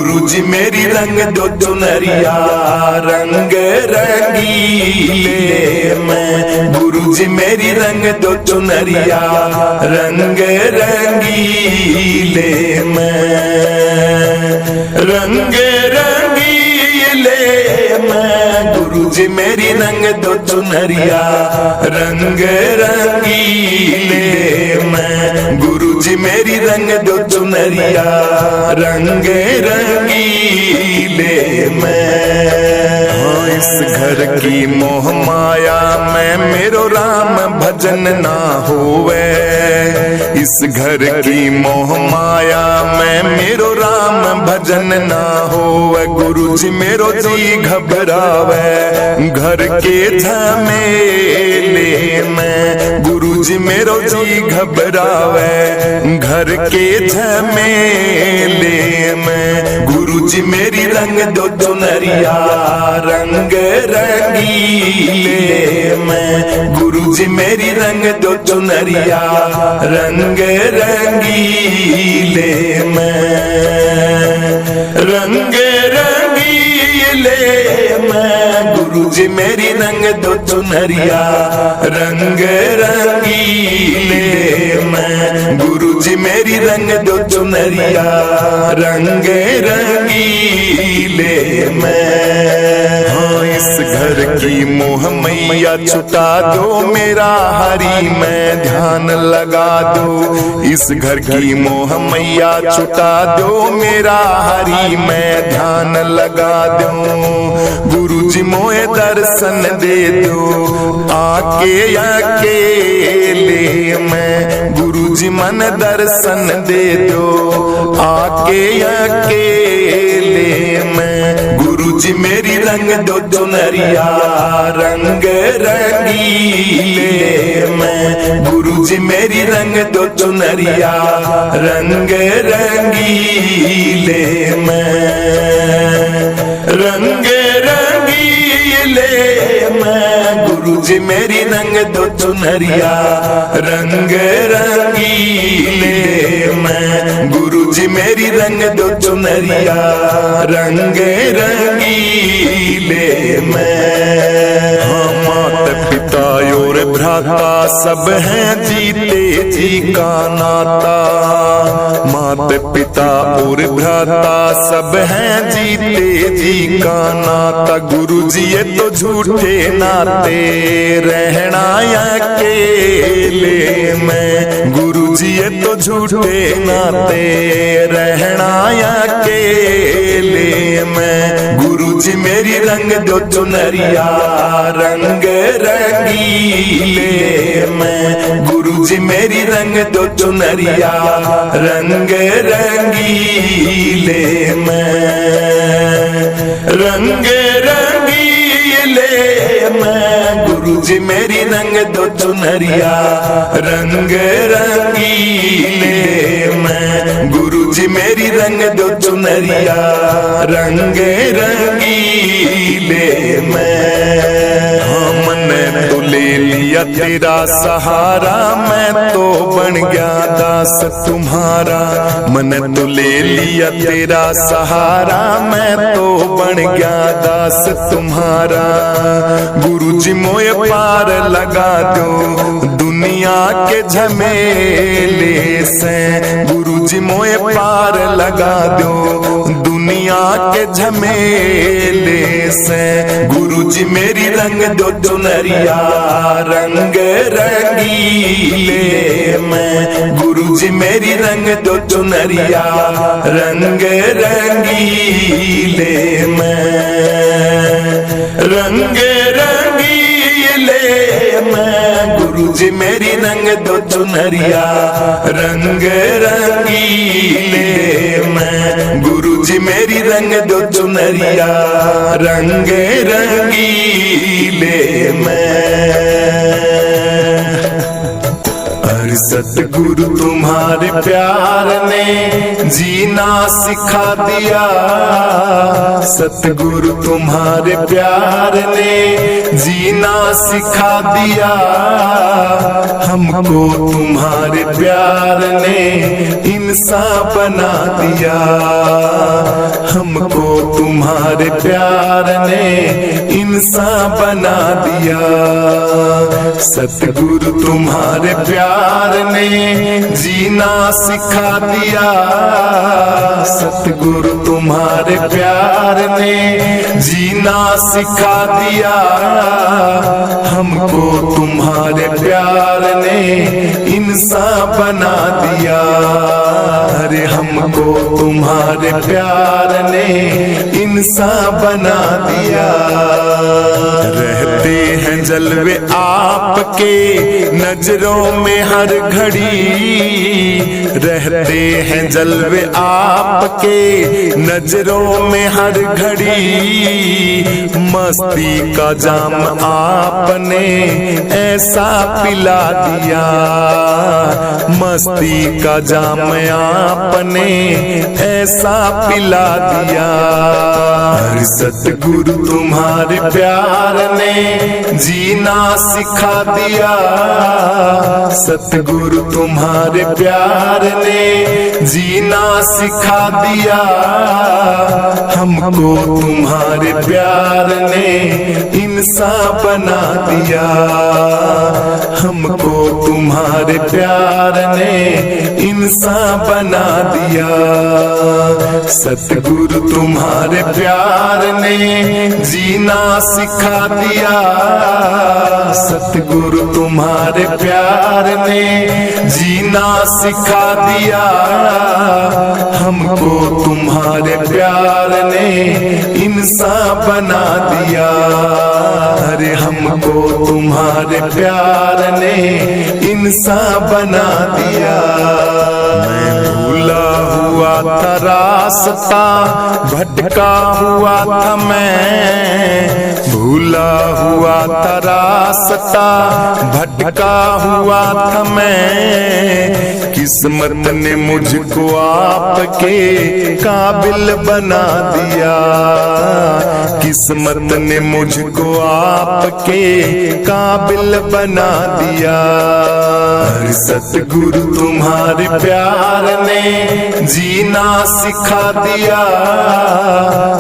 गुरु जी मेरी रंग दो चुनरिया रंग रंगीले मैं। गुरु जी मेरी रंग दो चुनरिया रंग रंगीले मैं। रंग रंगीले मैं। गुरु जी मेरी रंग दो चुनरिया रंग रंगीले मैं। गुरु जी मेरी रंग दो चुनरिया रंग रंगीले मैं। इस घर की मोह माया में मेरो राम भजन ना होवे। इस घर की मोह माया में मेरो राम भजन ना होवे। गुरु जी मेरो जी घबरावे घर के झमेले में। गुरु जी मेरो जी घबरावे घर के झमेले में। गुरु जी मेरी रंग दो चुनरिया रंग रंगीले मैं। गुरु जी मेरी रंग दो चुनरिया रंग रंगीले मैं। रंग रंगीले मैं। गुरु जी मेरी रंग दो चुनरिया रंग रंगीले मैं। गुरु जी मेरी रंग दो चुनरिया रंग रंगीले मैं। इस घर की मोह मैया छुटा दो मेरा हरि में ध्यान लगा दो। इस घर की मोह मैया छुटा दो मेरा हरि में ध्यान लगा दो। गुरु जी मोए दर्शन दे दो आके अकेले में। गुरु जी मन दर्शन दे दो आके अकेले में। गुरु जी मेरी रंग दो चुनरिया रंग रंगीले मैं। गुरु जी मेरी रंग दो चुनरिया रंग रंगीले मैं। रंग रंगीले मैं। गुरु जी मेरी रंग दो चुनरिया रंग रंगीले मैं। गुरु जी मेरी रंग दो चुनरिया रंग रंगीले मैं। माता पिता और भ्राता सब हैं जीते जी का नाता। माता पिता और भ्राता सब हैं जीते जी का नाता। गुरु जी ये तो झूठे नाते रहना अकेले में। गुरु जी ये तो झूठे नाते रहना अकेले में। गुरु जी मेरी रंग दो चुनरिया रंग रंगीले मैं। गुरु जी मेरी रंग दो चुनरिया रंग रंगीले मैं। रंग रंगीले मैं। गुरु जी मेरी रंग दो चुनरिया रंग रंगीले मैं। गुरु जी मेरी रंग दो चुनरिया रंग रंगीले मैं। मैंने तो ले लिया तेरा सहारा मैं तो बन गया दास तुम्हारा। मैंने तो ले लिया तेरा सहारा मैं तो बन गया दास तुम्हारा। गुरु जी मोए पार लगा दो दुनिया के झमेले से। गुरु जी मोए पार लगा दो दुनिया के झमेले से। गुरु जी मेरी रंग दो चुनरिया रंग रंगीले मैं। गुरु जी मेरी रंग दो चुनरिया रंग रंगीले मैं। रंग रंगीले मैं। गुरु जी मेरी रंग दो चुनरिया रंग रंगीले मैं। गुरु जी मेरी रंग दो चुनरिया रंग रंगीले मैं। सतगुरु तुम्हारे प्यार ने जीना सिखा दिया। सतगुरु तुम्हारे प्यार ने जीना सिखा दिया। हमको तुम्हारे प्यार ने इंसान बना दिया। हमको तुम्हारे प्यार ने इंसान बना दिया। सतगुरु तुम्हारे प्यार ने जीना सिखा दिया। सतगुरु तुम्हारे प्यार ने जीना सिखा दिया। हमको तुम्हारे प्यार ने इंसान बना दिया। अरे हमको तुम्हारे प्यार ने इंसान बना दिया। रहते हैं जलवे आपके नजरों में हर घड़ी। रहते हैं जलवे आपके नजरों में हर घड़ी। मस्ती का जाम आपने ऐसा पिला दिया। मस्ती का जाम आपने ऐसा पिला दिया। सतगुरु तुम्हारे प्यार ने जीना सिखा दिया। सतगुरु तुम्हारे प्यार ने जीना सिखा दिया। हमको तुम्हारे प्यार ने इंसान बना दिया। हमको तुम्हारे प्यार ने इंसान बना दिया। सतगुरु तुम्हारे प्यार ने जीना सिखा दिया। सतगुरु तुम्हारे प्यार ने जीना सिखा दिया। हमको तुम्हारे प्यार ने इंसान बना दिया। अरे हमको तुम्हारे प्यार ने इंसान बना दिया। मैं भूला हुआ था रास्ता, भटका हुआ था मैं। भूला हुआ था रास्ता, भटका हुआ था मैं। किस्मत ने मुझको आपके काबिल बना दिया। किस्मत ने मुझको आपके काबिल बना दिया। सतगुरु तुम्हारे प्यार ने जीना सिखा दिया।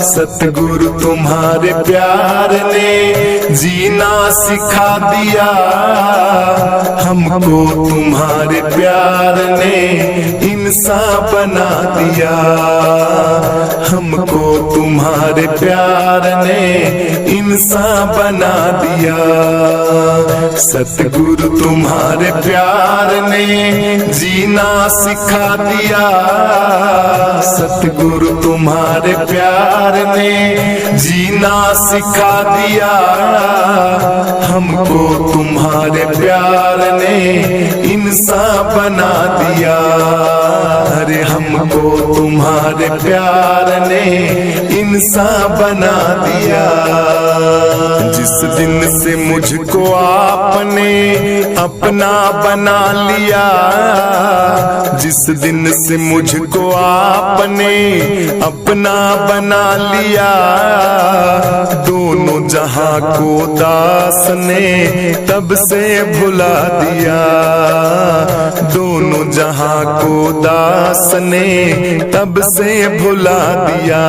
सतगुरु तुम्हारे प्यार ने जीना सिखा दिया। हमको तुम्हारे प्यार ने इंसान बना दिया। हमको तुम्हारे प्यार ने इंसान बना दिया। सतगुरु तुम्हारे प्यार ने जीना सिखा दिया। सतगुरु तुम्हारे प्यार ने जीना सिखा दिया। हमको तुम्हारे प्यार ने इंसान बना दिया। अरे हमको तुम्हारे प्यार ने इंसान बना दिया। जिस दिन से मुझको आपने अपना बना लिया। जिस दिन से मुझको आपने अपना बना लिया। दोनों जहां को दास ने तब से भुला दिया। दोनों जहां को दास ने तब से भुला दिया।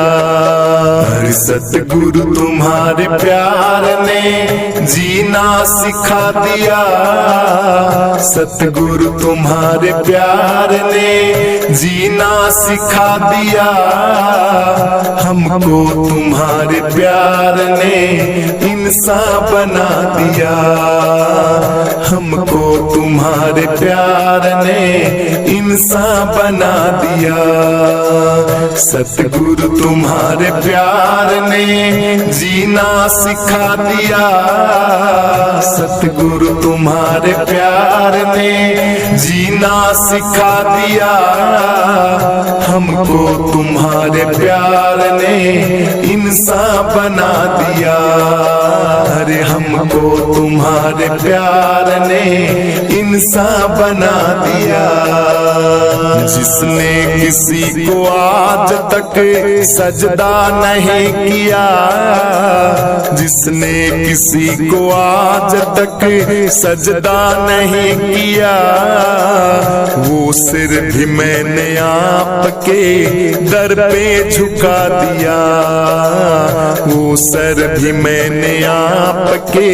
सतगुरु तुम्हारे प्यार ने जीना सिखा दिया। सतगुरु तुम्हारे प्यार ने जीना सिखा दिया। हमको तुम्हारे प्यार ने इंसान बना दिया। हमको तुम्हारे प्यार ने इंसान बना दिया। सतगुरु तुम्हारे प्यार ने जीना सिखा दिया। सतगुरु तुम्हारे प्यार ने जीना सिखा दिया। हमको तुम्हारे प्यार ने इंसान बना दिया। अरे हमको तुम्हारे प्यार ने इंसान बना दिया। जिसने किसी को आज तक सजदा नहीं किया, जिसने किसी को आज तक सजदा नहीं किया, वो सिर भी मैंने आपके दर पे झुका दिया। वो सर भी मैंने आपके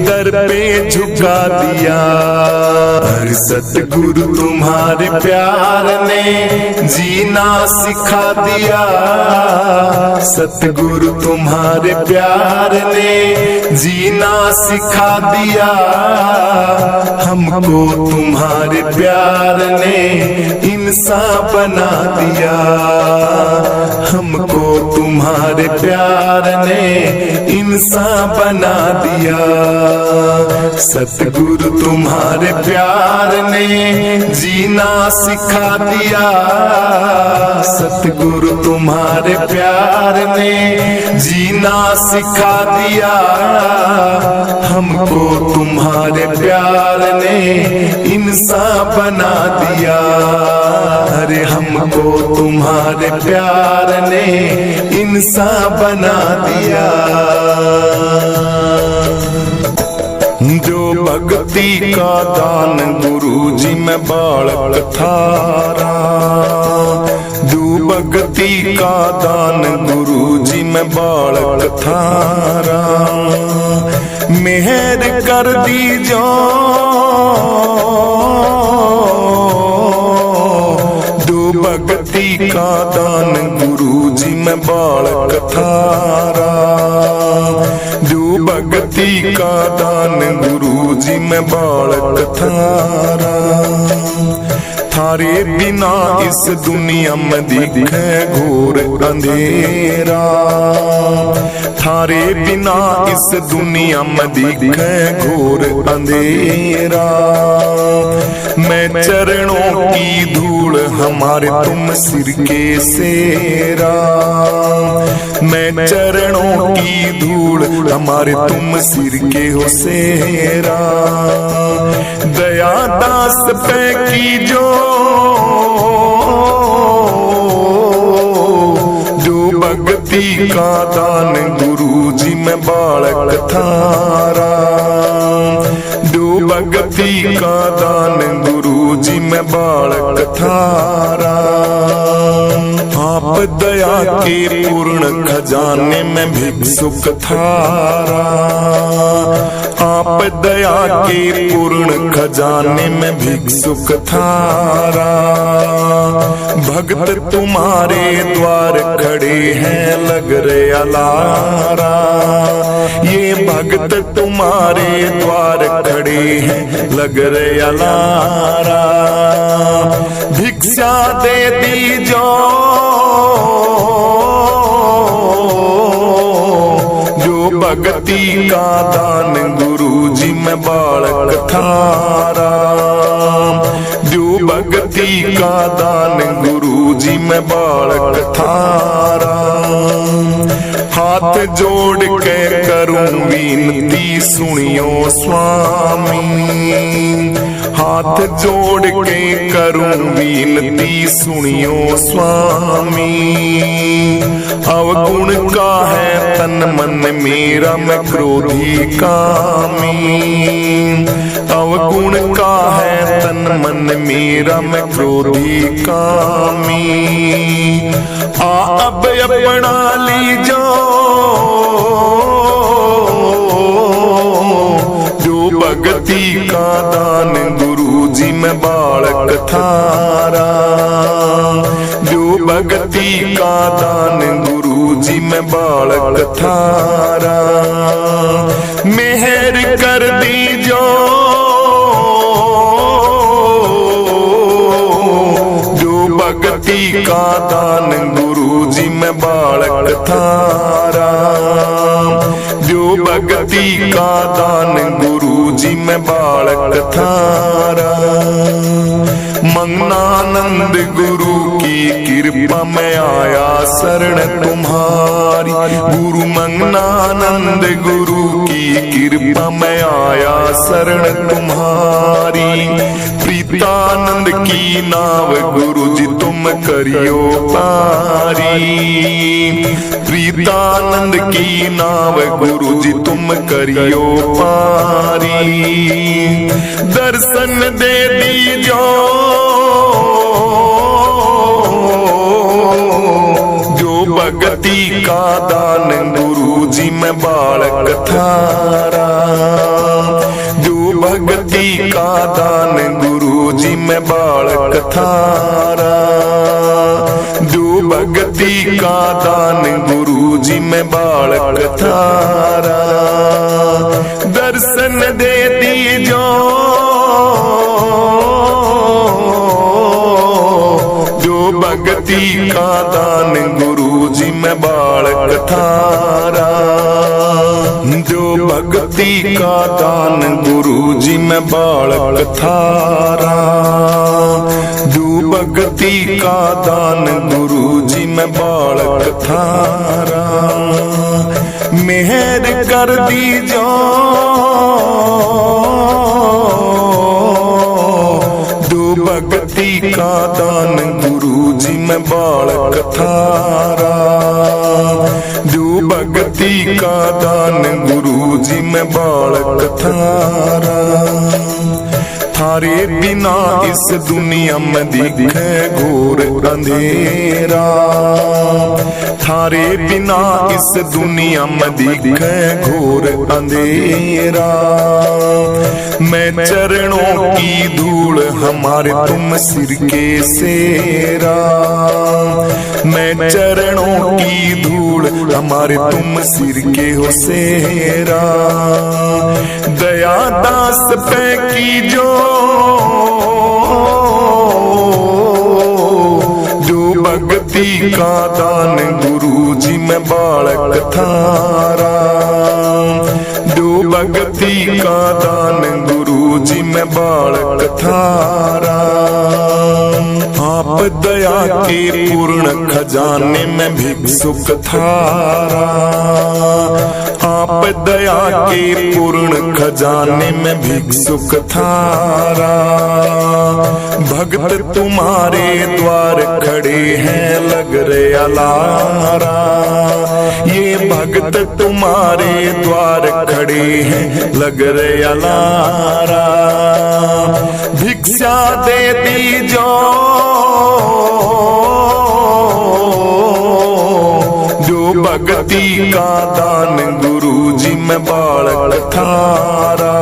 दर पे झुका दिया। हर सतगुरु तुम्हारे प्यार ने जीना सिखा दिया। सतगुरु तुम्हारे प्यार ने जीना सिखा दिया। हमको तुम्हारे प्यार ने इंसान बना दिया। हमको तुम्हारे प्यार ने इंसान बना दिया। सतगुरु तुम्हारे प्यार ने जीना सिखा दिया। सतगुरु तुम्हारे प्यार ने जीना सिखा दिया। हमको तुम्हारे प्यार ने इंसान बना दिया। अरे हमको तुम्हारे प्यार ने इंसान बना दिया। जो भक्ति का दान गुरु जी में बालक थारा, जो भक्ति का दान गुरु जी में बालक थारा, मेहर कर दीजो जो भक्ति का दान गुरु जी में बालक थारा, जो भक्ति का दान गुरु जी में बालक थारा। थारे बिना इस दुनिया में दिखे घोर अंधेरा। थारे बिना इस दुनिया में दिखे घोर अंधेरा। मैं चरणों की धूल हमारे तुम सिर के सेरा। मैं चरणों की धूल हमारे तुम सिर के हो सेरा। दया दास पे की जो भक्ति का दान गुरु जी में बालक थारा। जो भक्ति का दान गुरु जी में बालक थारा। आप दया के पूर्ण खजाने में भिक्षुक थारा। आप दया के पूर्ण खजाने में भिक्षुक थारा। भक्त तुम्हारे द्वार खड़े हैं लग रे अलारा। ये भक्त तुम्हारे द्वार खड़े हैं लग रे अलारा। भिक्षा दे दीजो जो भक्ति का दान गुरु जी में बालक थारा। जो भक्ति का दान गुरु जी में बालक थारा। हाथ जोड़ के करूं विनती सुनियो स्वामी। हाथ जोड़ के करूं विनती सुनियो स्वामी। अवगुण का है तन मन मेरा मैं क्रोधी कामी। अवगुण का है तन मन मेरा मैं क्रोधी कामी। अब अपना लीजो जो भक्ति का दान गुरु जी में बालक थारा। जो भक्ति का दान गुरु जी में बालक थारा। मेहर कर दीजो जो भक्ति का दान गुरु जी में बालक थारा। जो भक्ति का दान गुरु जी मैं बालक थारा। मंगनानंद गुरु की कृपा में आया शरण तुम्हारी। गुरु मंगनानंद गुरु की कृपा में आया शरण तुम्हारी। प्रीतानंद की नाव गुरु जी तुम करियो पारी। प्रीतानंद की नाव गुरु जी तुम करियो पारी। दर्शन दे दीजो जो भक्ति का दान गुरु जी मैं बालक थारा। जो भक्ति का दान गुरु जी मैं बालक थारा। जो भक्ति का दान गुरु जी मैं बालक थारा। दर्शन दे दीजो जो भक्ति का दान गुरु जी मैं बालक थारा। जो भक्ति का दान गुरु जी मैं बालक थारा। जो भक्ति का दान गुरु जी मैं बालक थारा। मेहर कर दीजो जो भक्ति का दान गुरु जी मैं बालक थारा। जो भक्ति का दान गुरु जी मैं बालक थारा। थारे बिना इस दुनिया में दिखे घोर अंधेरा। थारे बिना इस दुनिया में दिखे घोर अंधेरा। मैं चरणों की धूल हमारे तुम सिर के सेरा। मैं चरणों की धूल हमारे तुम सिर के हो सेरा। दया दास पे की जो भक्ति का दान गुरु जी मैं बालक थारा। जो भक्ति का दान गुरु जी मैं बालक थारा। आप दया के पूर्ण खजाने में भिक्षुक थारा। आप दया के पूर्ण खजाने में भिक्षुक थारा। भक्त तुम्हारे द्वार खड़े हैं लग रे अलारा। ये भक्त तुम्हारे द्वार खड़े हैं लग रे अलारा। भिक्षा दे दीजो जो भक्ति का दान गुरु जी मैं बालक थारा।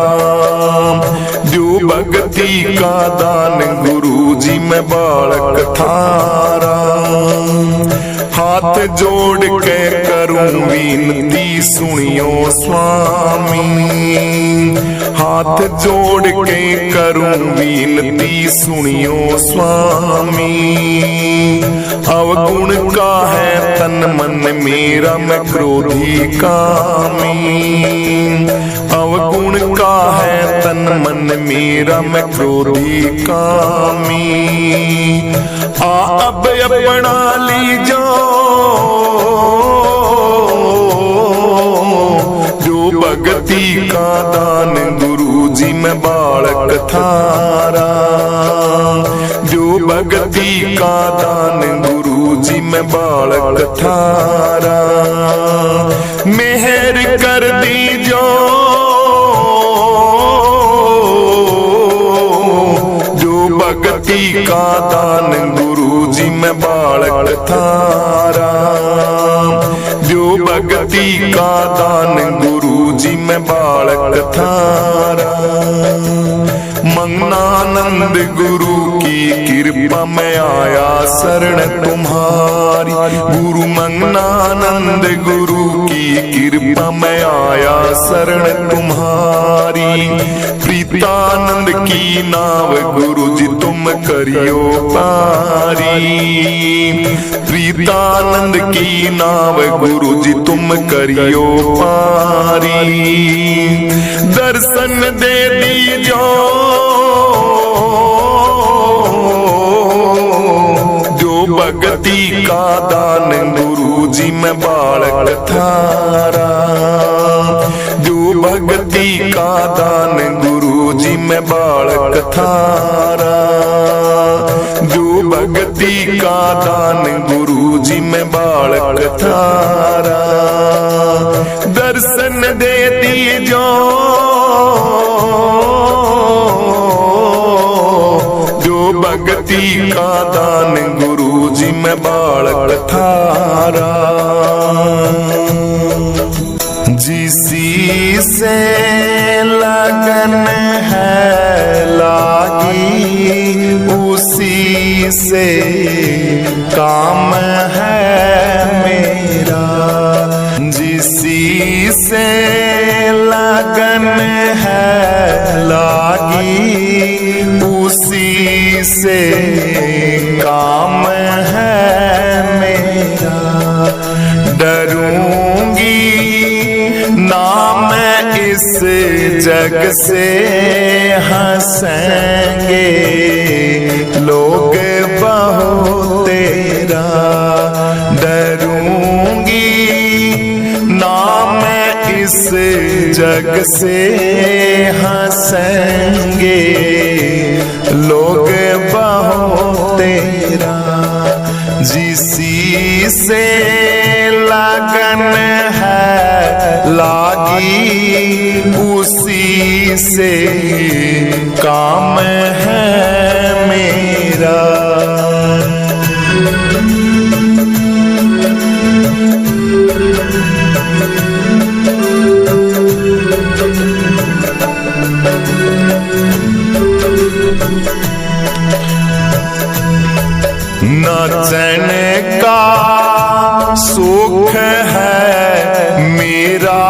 जो भक्ति का दान गुरु जी मैं बालक थारा। हाथ जोड़ के करूं विनती सुनियो स्वामी। हाथ जोड़ के करूं विनती सुनियो स्वामी। अवगुण का है तन मन मेरा मैं क्रोधी कामी। अवगुण का है तन मन मेरा मैं क्रोधी कामी। अब अपना लीजो जो भक्ति का दान गुरु जी मैं बालक थारा। जो भक्ति का दान गुरु जी मैं बालक थारा। मेहर कर दीजो जो भक्ति का दान गुरु जी मैं बालक थारा। जो भक्ति का दान गुरु जी मैं बालक थारा। मंगनानंद गुरु की की कृपा में आया शरण तुम्हारी। गुरु मंगनानंद गुरु की कृपा में आया शरण तुम्हारी। प्रीतानंद की नाव गुरु जी तुम करियो पारी। प्रीतानंद की नाव गुरु जी तुम करियो पारी। दर्शन दे दीजो जो भक्ति का दान गुरु जी में बालक थारा। जो भक्ति का दान गुरु जी में बालक थारा। जो भक्ति का दान गुरु जी में बालक थारा। दर्शन दे दीजो जो भक्ति का दान गुरु जी में बालक थारा। जिसी से लगन है लागी उसी से काम है मेरा। जिसी से लगन है लागी उसी से काम है मेरा। डरूंगी ना मैं इस जग से हंसेंगे लोग बहुत तेरा। डरूंगी ना मैं इस जग से हंसेंगे लोग बहुत तेरा। जिसी से लगन है लागी उसी से काम है मेरा। नाचन का सुख है मेरा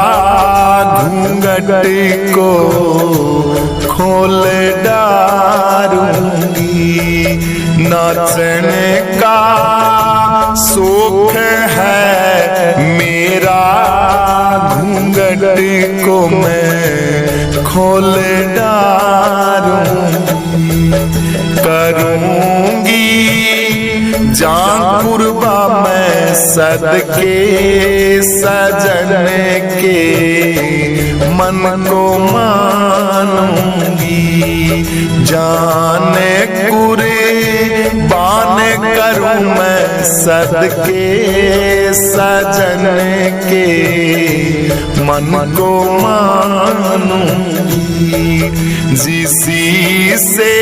घूंघट को खोल डारूंगी। नाचन का सुख है मेरा घूंघट को मैं खोल डारूंगी। करूंगी जान कुर्बा मैं सदके सजन के मन को मानूंगी। जान कुर्बान करूं मैं सदके सजन के मन को मानूंगी। जिसी से